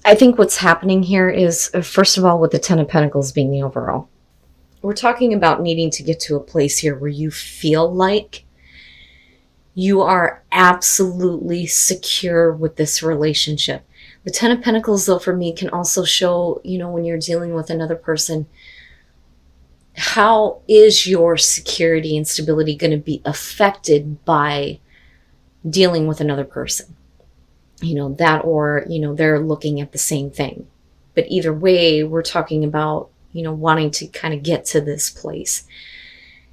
I think what's happening here is, first of all, with the Ten of Pentacles being the overall, we're talking about needing to get to a place here where you feel like you are absolutely secure with this relationship. The Ten of Pentacles, though, for me, can also show, when you're dealing with another person, how is your security and stability going to be affected by dealing with another person? That, or, they're looking at the same thing. But either way, we're talking about, wanting to kind of get to this place.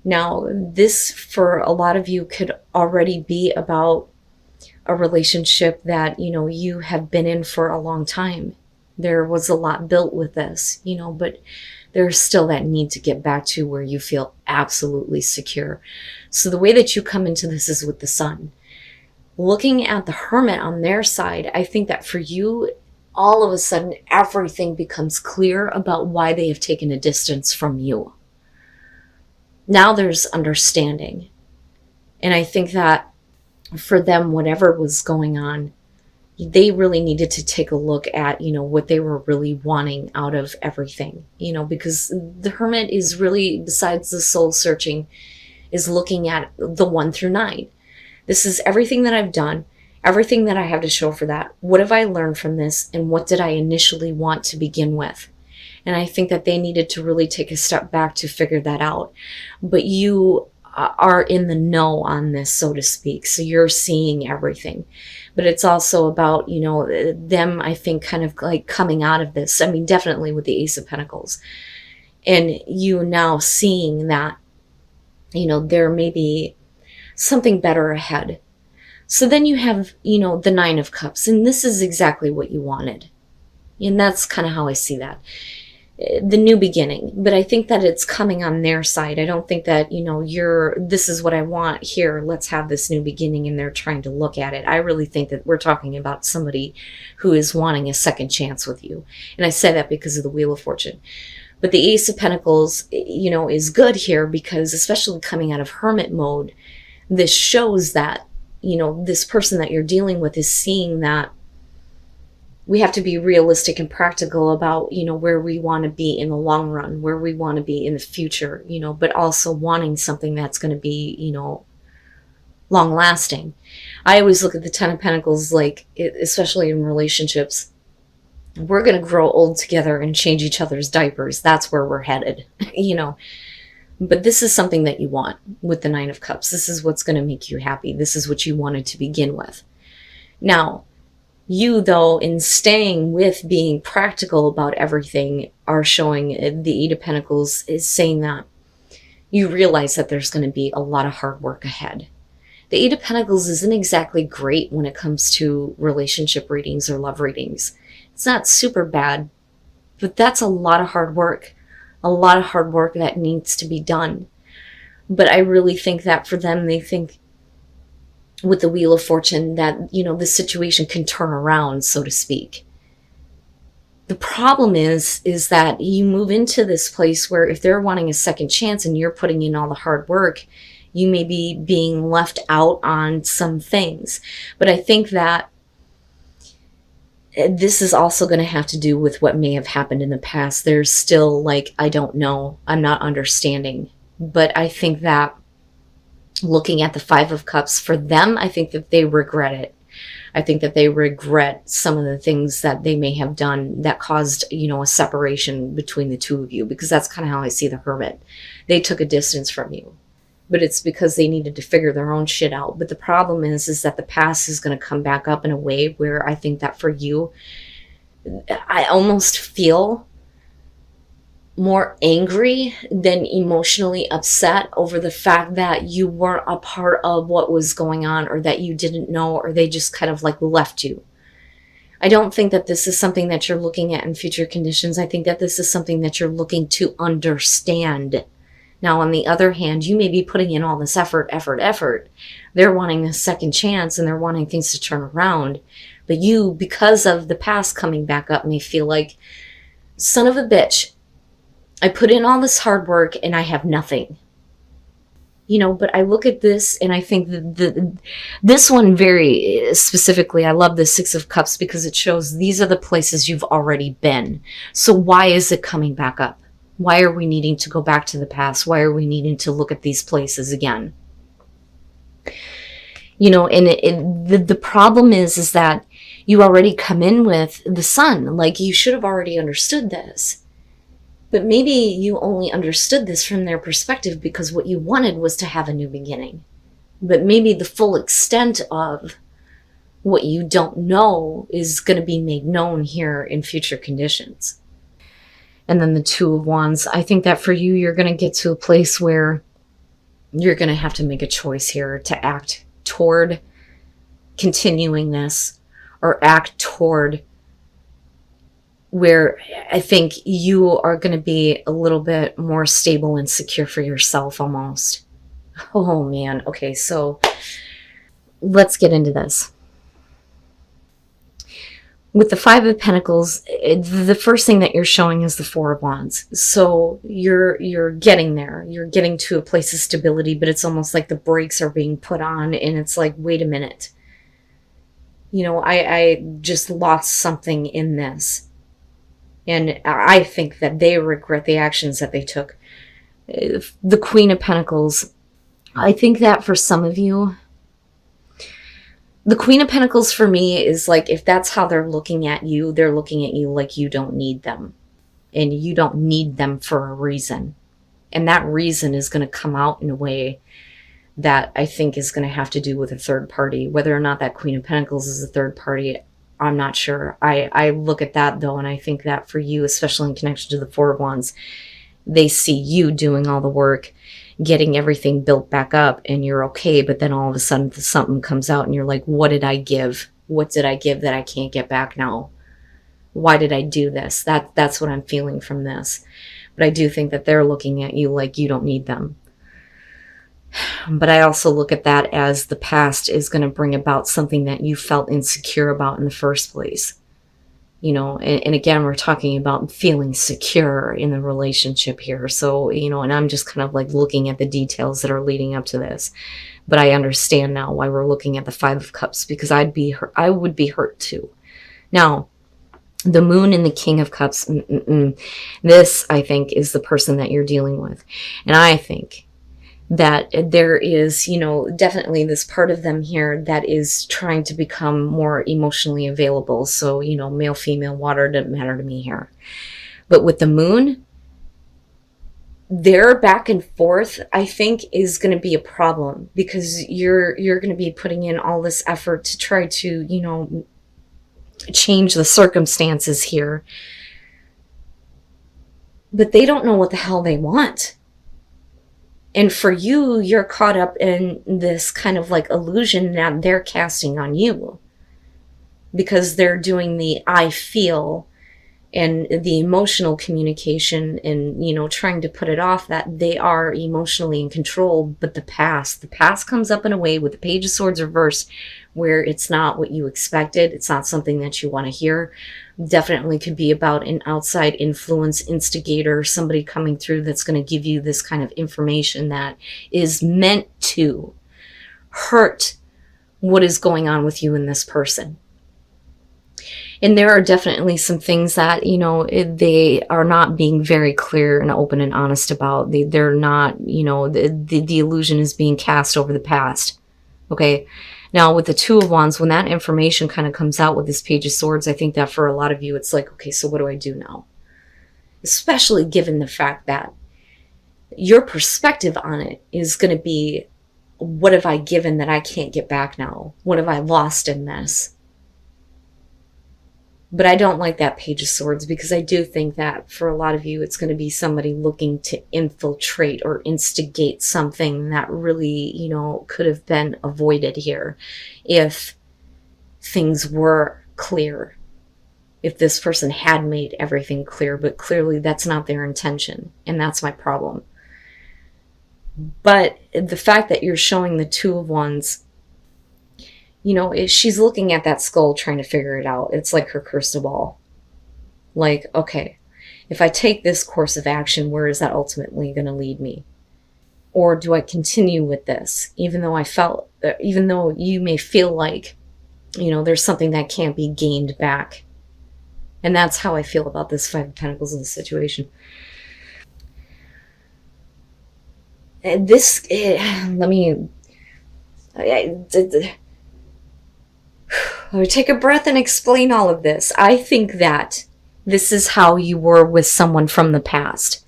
Now, this, for a lot of you, could already be about a relationship that, you have been in for a long time. There was a lot built with this, but there's still that need to get back to where you feel absolutely secure. So the way that you come into this is with the Sun. Looking at the Hermit on their side, I think that for you, all of a sudden, everything becomes clear about why they have taken a distance from you. Now there's understanding. And I think that for them, whatever was going on, they really needed to take a look at, what they were really wanting out of everything, because the Hermit is really, besides the soul searching, is looking at the 1 through 9. This is everything that I've done, everything that I have to show for that. What have I learned from this? And what did I initially want to begin with? And I think that they needed to really take a step back to figure that out. But you are in the know on this, so to speak. So you're seeing everything. But it's also about, them, I think, kind of like coming out of this. I mean, definitely with the Ace of Pentacles. And you now seeing that, there may be something better ahead. So then you have, the 9 of Cups. And this is exactly what you wanted. And that's kind of how I see that. The new beginning. But I think that it's coming on their side. I don't think that, this is what I want here. Let's have this new beginning, and they're trying to look at it. I really think that we're talking about somebody who is wanting a second chance with you. And I say that because of the Wheel of Fortune. But the Ace of Pentacles, is good here because, especially coming out of Hermit mode, this shows that, this person that you're dealing with is seeing that we have to be realistic and practical about, where we want to be in the long run, where we want to be in the future, but also wanting something that's going to be, long lasting. I always look at the Ten of Pentacles, like, especially in relationships, we're going to grow old together and change each other's diapers. That's where we're headed, But this is something that you want with the 9 of Cups. This is what's going to make you happy. This is what you wanted to begin with. Now, you, though, in staying with being practical about everything, are showing the 8 of Pentacles is saying that you realize that there's going to be a lot of hard work ahead. The 8 of Pentacles isn't exactly great when it comes to relationship readings or love readings. It's not super bad, but that's a lot of hard work. A lot of hard work that needs to be done. But I really think that for them, they think with the Wheel of Fortune that, the situation can turn around, so to speak. The problem is that you move into this place where if they're wanting a second chance and you're putting in all the hard work, you may be being left out on some things. But I think that this is also going to have to do with what may have happened in the past. There's still, like, I don't know, I'm not understanding. But I think that looking at the 5 of Cups, for them, I think that they regret it. I think that they regret some of the things that they may have done that caused, a separation between the two of you, because that's kind of how I see the Hermit. They took a distance from you, but it's because they needed to figure their own shit out. But the problem is that the past is going to come back up in a way where I think that for you, I almost feel more angry than emotionally upset over the fact that you weren't a part of what was going on, or that you didn't know, or they just kind of like left you. I don't think that this is something that you're looking at in future conditions. I think that this is something that you're looking to understand. Now, on the other hand, you may be putting in all this effort. They're wanting a second chance and they're wanting things to turn around. But you, because of the past coming back up, may feel like, son of a bitch, I put in all this hard work and I have nothing. But I look at this and I think that this one very specifically, I love the Six of Cups because it shows these are the places you've already been. So why is it coming back up? Why are we needing to go back to the past? Why are we needing to look at these places again? And the problem is that you already come in with the sun. Like, you should have already understood this. But maybe you only understood this from their perspective because what you wanted was to have a new beginning. But maybe the full extent of what you don't know is going to be made known here in future conditions. And then the Two of Wands. I think that for you, you're going to get to a place where you're going to have to make a choice here to act toward continuing this, or act toward where I think you are going to be a little bit more stable and secure for yourself almost. Oh man. Okay, so let's get into this. With the Five of Pentacles, the first thing that you're showing is the Four of Wands. So you're getting there. You're getting to a place of stability, but it's almost like the brakes are being put on and it's like, wait a minute. I just lost something in this. And I think that they regret the actions that they took. The Queen of Pentacles, I think that for some of you, the Queen of Pentacles for me is like, if that's how they're looking at you, they're looking at you like you don't need them. And you don't need them for a reason. And that reason is going to come out in a way that I think is going to have to do with a third party. Whether or not that Queen of Pentacles is a third party, I'm not sure. I look at that though, and I think that for you, especially in connection to the Four of Wands, they see you doing all the work, getting everything built back up, and you're okay. But then all of a sudden something comes out and you're like, what did I give? What did I give that I can't get back now? Why did I do this? That's what I'm feeling from this. But I do think that they're looking at you like you don't need them. But I also look at that as the past is going to bring about something that you felt insecure about in the first place. And again, we're talking about feeling secure in the relationship here. So, and I'm just kind of like looking at the details that are leading up to this. But I understand now why we're looking at the Five of Cups, because I would be hurt too. Now, the Moon and the King of Cups, this, I think, is the person that you're dealing with. And I think that there is, definitely this part of them here that is trying to become more emotionally available. So, male, female, water, doesn't matter to me here. But with the Moon, their back and forth, I think, is going to be a problem, because you're going to be putting in all this effort to try to, change the circumstances here. But they don't know what the hell they want. And for you, you're caught up in this kind of like illusion that they're casting on you, because they're doing the I feel and the emotional communication and, trying to put it off that they are emotionally in control. But the past comes up in a way with the Page of Swords reversed where it's not what you expected. It's not something that you want to hear. Definitely could be about an outside influence, instigator, somebody coming through that's going to give you this kind of information that is meant to hurt what is going on with you and this person. And there are definitely some things that, they are not being very clear and open and honest about. They're not, the illusion is being cast over the past. Okay. Now, with the Two of Wands, when that information kind of comes out with this Page of Swords, I think that for a lot of you, it's like, okay, so what do I do now? Especially given the fact that your perspective on it is going to be, what have I given that I can't get back now? What have I lost in this? But I don't like that Page of Swords, because I do think that for a lot of you, it's going to be somebody looking to infiltrate or instigate something that really, could have been avoided here if things were clear. If this person had made everything clear, but clearly that's not their intention. And that's my problem. But the fact that you're showing the Two of Wands, she's looking at that skull trying to figure it out. It's like her crystal ball. Like, okay, if I take this course of action, where is that ultimately going to lead me? Or do I continue with this, even though you may feel like, there's something that can't be gained back? And that's how I feel about this Five of Pentacles in the situation. And let me take a breath and explain all of this. I think that this is how you were with someone from the past.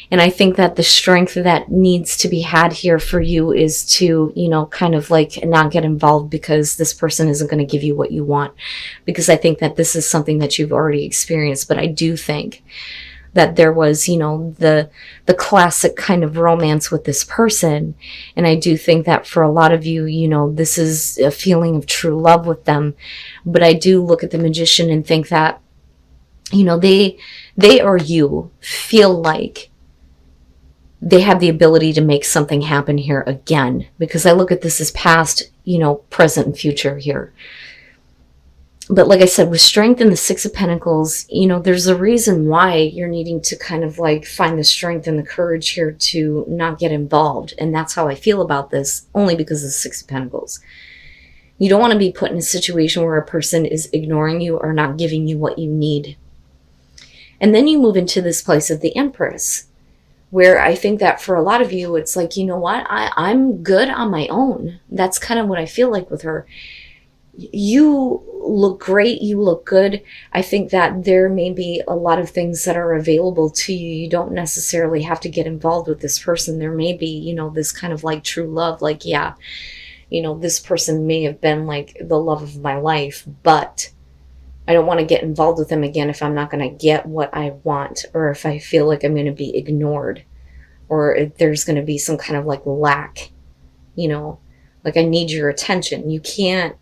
And I think that the strength that needs to be had here for you is to, kind of like not get involved because this person isn't going to give you what you want. Because I think that this is something that you've already experienced. But I do think that there was, the classic kind of romance with this person. And I do think that for a lot of you, this is a feeling of true love with them. But I do look at the Magician and think that, they or you feel like they have the ability to make something happen here again, because I look at this as past, present and future here. But like I said, with strength in the Six of Pentacles, there's a reason why you're needing to kind of like find the strength and the courage here to not get involved. And that's how I feel about this, only because of the Six of Pentacles. You don't want to be put in a situation where a person is ignoring you or not giving you what you need. And then you move into this place of the Empress, where I think that for a lot of you, it's like, I'm good on my own. That's kind of what I feel like with her. You look great. You look good. I think that there may be a lot of things that are available to you. You don't necessarily have to get involved with this person. There may be, this kind of like true love. Like, yeah, this person may have been like the love of my life, but I don't want to get involved with them again if I'm not going to get what I want, or if I feel like I'm going to be ignored, or if there's going to be some kind of like lack, like I need your attention. You can't,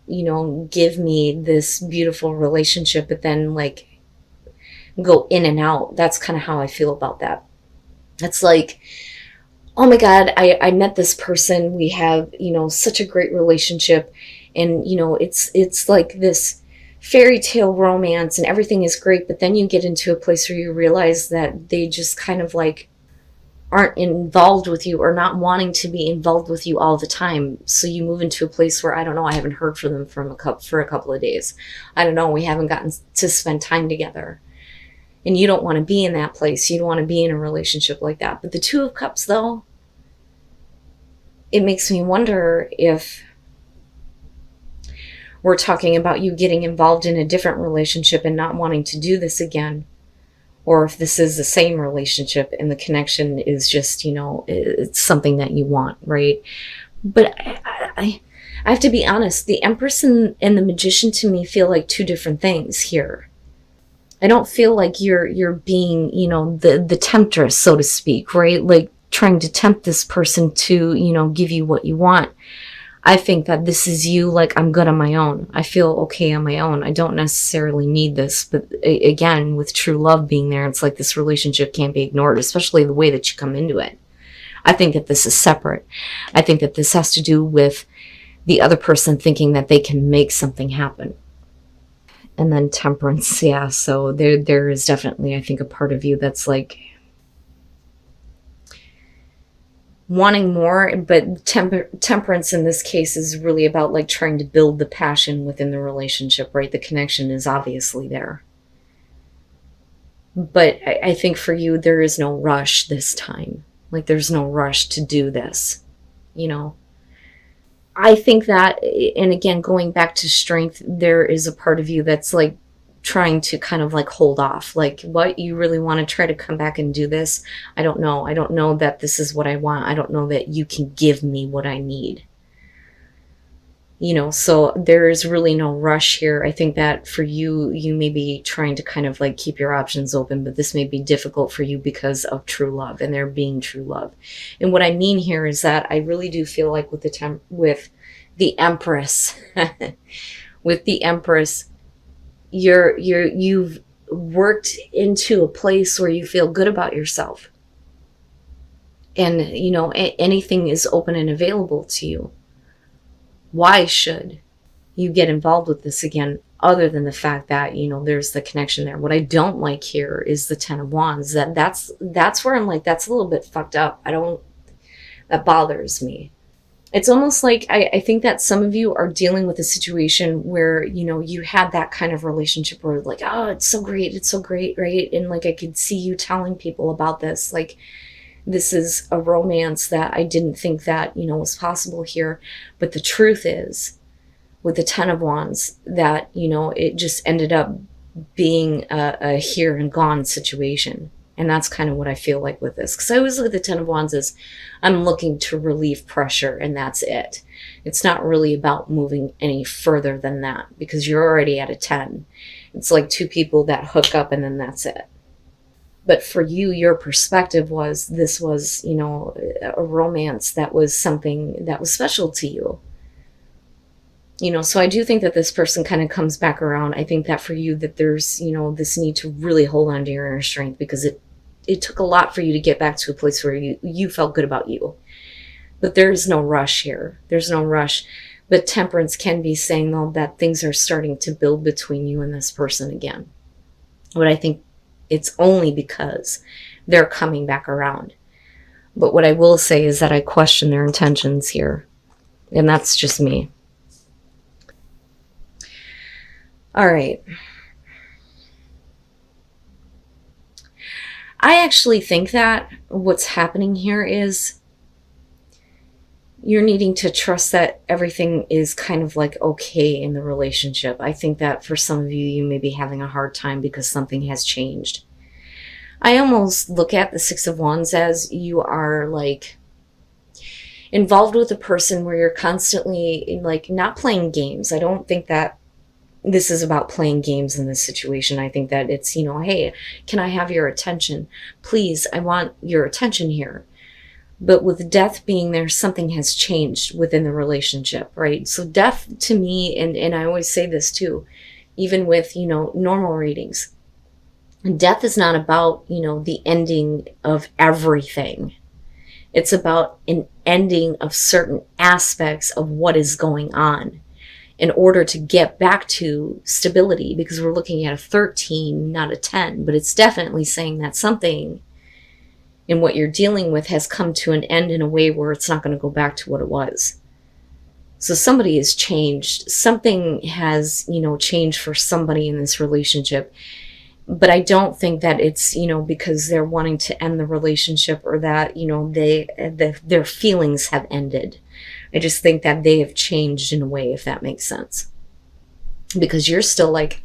give me this beautiful relationship, but then like go in and out. That's kind of how I feel about that. It's like, oh my God, I met this person. We have, such a great relationship. And, it's like this fairy tale romance and everything is great, but then you get into a place where you realize that they just kind of like aren't involved with you, or not wanting to be involved with you all the time. So you move into a place where, I don't know, I haven't heard from them for a couple of days. I don't know, we haven't gotten to spend time together. And you don't want to be in that place. You don't want to be in a relationship like that. But the Two of Cups, though, it makes me wonder if we're talking about you getting involved in a different relationship and not wanting to do this again, or if this is the same relationship and the connection is just, it's something that you want, right? But I have to be honest, the Empress and the Magician to me feel like two different things here. I don't feel like you're being, the temptress, so to speak, right? Like trying to tempt this person to, give you what you want. I think that this is you, like, I'm good on my own. I feel okay on my own. I don't necessarily need this. But again, with true love being there, it's like this relationship can't be ignored, especially the way that you come into it. I think that this is separate. I think that this has to do with the other person thinking that they can make something happen. And then Temperance, yeah. So there is definitely, I think, a part of you that's like wanting more, but temperance in this case is really about like trying to build the passion within the relationship, right? The connection is obviously there. But I think for you, there is no rush this time. Like there's no rush to do this, I think that, and again, going back to strength, there is a part of you that's like trying to kind of like hold off. Like, what, you really want to try to come back and do this? I don't know. I don't know that this is what I want. I don't know that you can give me what I need. So there is really no rush here. I think that for you, you may be trying to kind of like keep your options open, but this may be difficult for you because of true love and there being true love. And what I mean here is that I really do feel like with the Empress, with the Empress, you've worked into a place where you feel good about yourself. And, anything is open and available to you. Why should you get involved with this again, other than the fact that, there's the connection there? What I don't like here is the Ten of Wands. That's where I'm like, that's a little bit fucked up. that bothers me. It's almost like I think that some of you are dealing with a situation where, you had that kind of relationship where like, oh, it's so great, right? And like I could see you telling people about this, like this is a romance that I didn't think that, was possible here. But the truth is, with the Ten of Wands, that, it just ended up being a here and gone situation. And that's kind of what I feel like with this. Because I always look at the Ten of Wands as I'm looking to relieve pressure, and that's it. It's not really about moving any further than that, because you're already at a 10. It's like two people that hook up and then that's it. But for you, your perspective was this was, a romance that was something that was special to you. So I do think that this person kind of comes back around. I think that for you that there's, this need to really hold on to your inner strength, because it took a lot for you to get back to a place where you felt good about you. But there is no rush here. There's no rush. But Temperance can be saying, though, that things are starting to build between you and this person again. But I think it's only because they're coming back around. But what I will say is that I question their intentions here. And that's just me. All right. I actually think that what's happening here is you're needing to trust that everything is kind of like okay in the relationship. I think that for some of you, you may be having a hard time because something has changed. I almost look at the Six of Wands as you are like involved with a person where you're constantly like not playing games. I don't think that this is about playing games in this situation. I think that it's, hey, can I have your attention? Please, I want your attention here. But with death being there, something has changed within the relationship, right? So death to me, and I always say this too, even with, normal readings, death is not about, the ending of everything. It's about an ending of certain aspects of what is going on, in order to get back to stability, because we're looking at a 13, not a 10, but it's definitely saying that something in what you're dealing with has come to an end in a way where it's not going to go back to what it was. So somebody has changed. Something has, changed for somebody in this relationship. But I don't think that it's, because they're wanting to end the relationship, or that, their feelings have ended. I just think that they have changed in a way, if that makes sense. Because you're still like,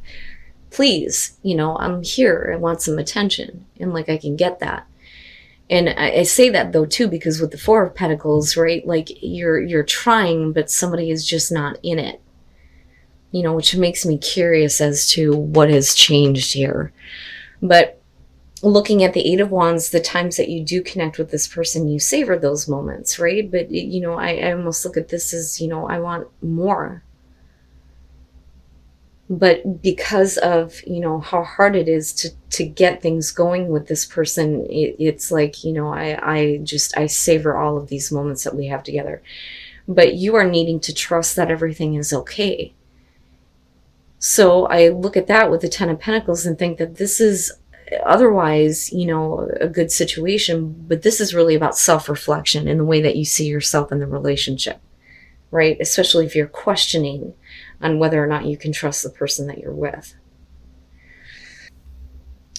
please, I'm here. I want some attention. And like, I can get that. And I say that though too, because with the Four of Pentacles, right? Like you're trying, but somebody is just not in it. Which makes me curious as to what has changed here. But looking at the Eight of Wands, the times that you do connect with this person, you savor those moments, right? But, I almost look at this as, I want more. But because of, how hard it is to get things going with this person, it's like, I savor all of these moments that we have together. But you are needing to trust that everything is okay. So I look at that with the Ten of Pentacles and think that this is otherwise, a good situation, but this is really about self-reflection in the way that you see yourself in the relationship, right? Especially if you're questioning on whether or not you can trust the person that you're with.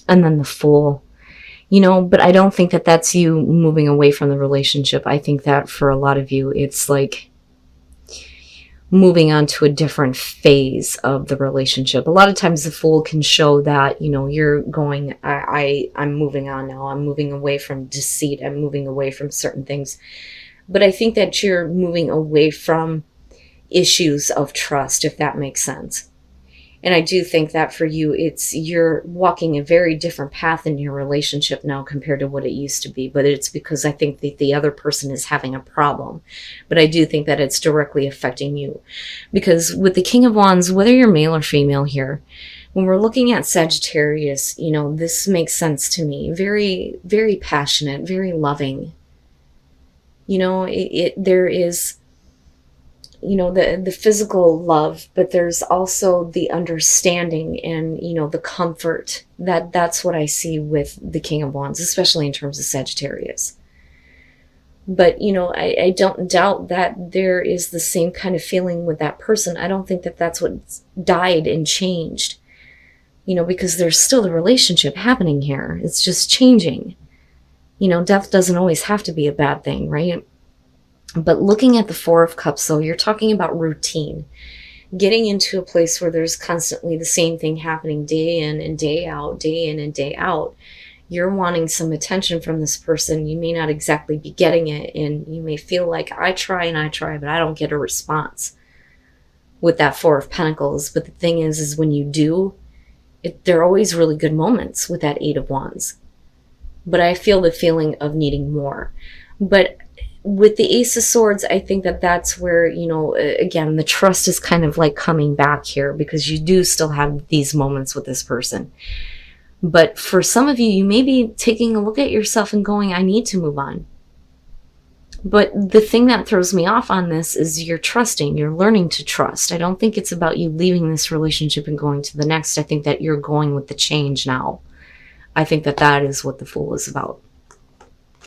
And then the Fool, but I don't think that that's you moving away from the relationship. I think that for a lot of you, it's like moving on to a different phase of the relationship. A lot of times the Fool can show that, you're going, I'm moving on now. I'm moving away from deceit. I'm moving away from certain things. But I think that you're moving away from issues of trust, if that makes sense. And I do think that for you, you're walking a very different path in your relationship now compared to what it used to be. But it's because I think that the other person is having a problem. But I do think that it's directly affecting you. Because with the King of Wands, whether you're male or female here, when we're looking at Sagittarius, this makes sense to me. Very, very passionate, very loving. There is the physical love, but there's also the understanding and, the comfort. That's what I see with the King of Wands, especially in terms of Sagittarius. But, you know, I don't doubt that there is the same kind of feeling with that person. I don't think that that's what died and changed, you know, because there's still the relationship happening here. It's just changing. You know, death doesn't always have to be a bad thing, right? But looking at the Four of Cups, though, you're talking about routine. Getting into a place where there's constantly the same thing happening day in and day out, day in and day out. You're wanting some attention from this person. You may not exactly be getting it, and you may feel like I try and I try, but I don't get a response with that Four of Pentacles. But the thing is when you do, there are always really good moments with that Eight of Wands. But I feel the feeling of needing more. But with the Ace of Swords, I think that that's where, you know, again, the trust is kind of like coming back here, because you do still have these moments with this person. But for some of you, you may be taking a look at yourself and going, I need to move on. But the thing that throws me off on this is you're trusting, you're learning to trust. I don't think it's about you leaving this relationship and going to the next. I think that you're going with the change now. I think that that is what the Fool is about.